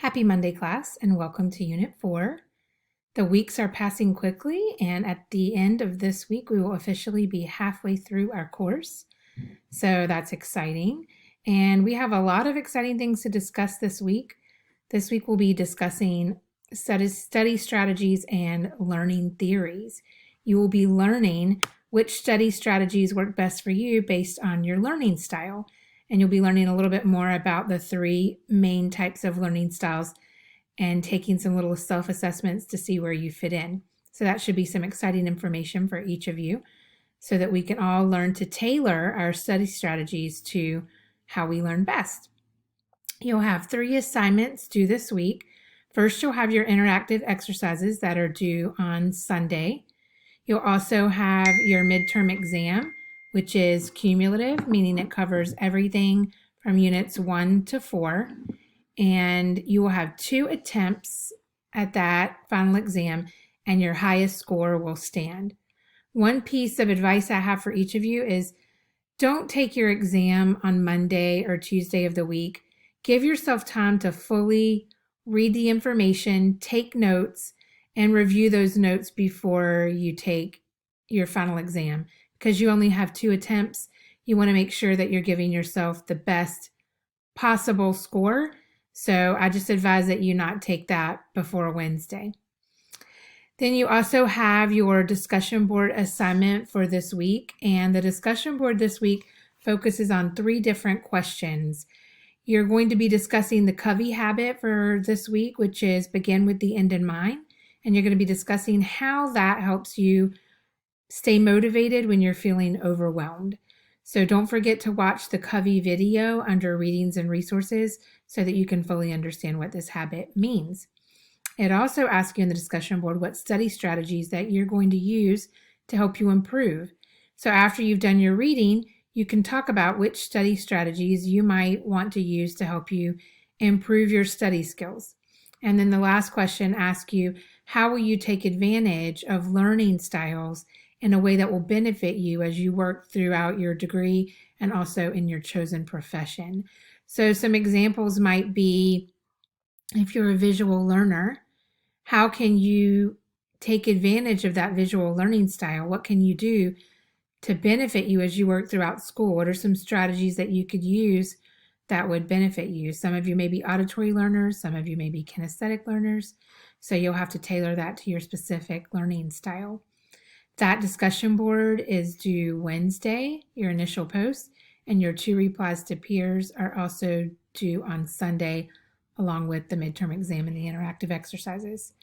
Happy Monday, class, and welcome to Unit 4. The weeks are passing quickly, and at the end of this week, we will officially be halfway through our course. So that's exciting. And we have a lot of exciting things to discuss this week. This week, we'll be discussing study strategies and learning theories. You will be learning which study strategies work best for you based on your learning style. And you'll be learning a little bit more about the three main types of learning styles and taking some little self-assessments to see where you fit in. So that should be some exciting information for each of you so that we can all learn to tailor our study strategies to how we learn best. You'll have 3 assignments due this week. First, you'll have your interactive exercises that are due on Sunday. You'll also have your midterm exam, which is cumulative, meaning it covers everything from units 1 to 4. And you will have 2 attempts at that final exam, and your highest score will stand. One piece of advice I have for each of you is don't take your exam on Monday or Tuesday of the week. Give yourself time to fully read the information, take notes, and review those notes before you take your final exam. Because you only have 2 attempts, you want to make sure that you're giving yourself the best possible score. So I just advise that you not take that before Wednesday. Then you also have your discussion board assignment for this week. And the discussion board this week focuses on 3 different questions. You're going to be discussing the Covey habit for this week, which is begin with the end in mind. And you're going to be discussing how that helps you stay motivated when you're feeling overwhelmed. So don't forget to watch the Covey video under readings and resources so that you can fully understand what this habit means. It also asks you in the discussion board what study strategies that you're going to use to help you improve. So after you've done your reading, you can talk about which study strategies you might want to use to help you improve your study skills. And then the last question asks you, how will you take advantage of learning styles in a way that will benefit you as you work throughout your degree and also in your chosen profession? So some examples might be, if you're a visual learner, how can you take advantage of that visual learning style? What can you do to benefit you as you work throughout school? What are some strategies that you could use that would benefit you? Some of you may be auditory learners, some of you may be kinesthetic learners, so you'll have to tailor that to your specific learning style. That discussion board is due Wednesday, your initial post, and your 2 replies to peers are also due on Sunday, along with the midterm exam and the interactive exercises.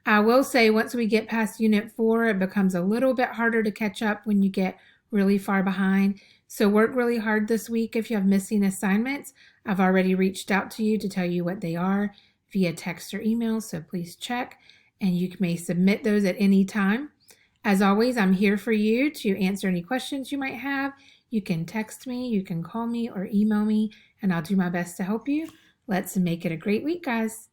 I will say once we get past Unit 4, it becomes a little bit harder to catch up when you get really far behind. So work really hard this week. If you have missing assignments, I've already reached out to you to tell you what they are via text or email, so please check, and you may submit those at any time. As always, I'm here for you to answer any questions you might have. You can text me, you can call me, or email me, and I'll do my best to help you. Let's make it a great week, guys.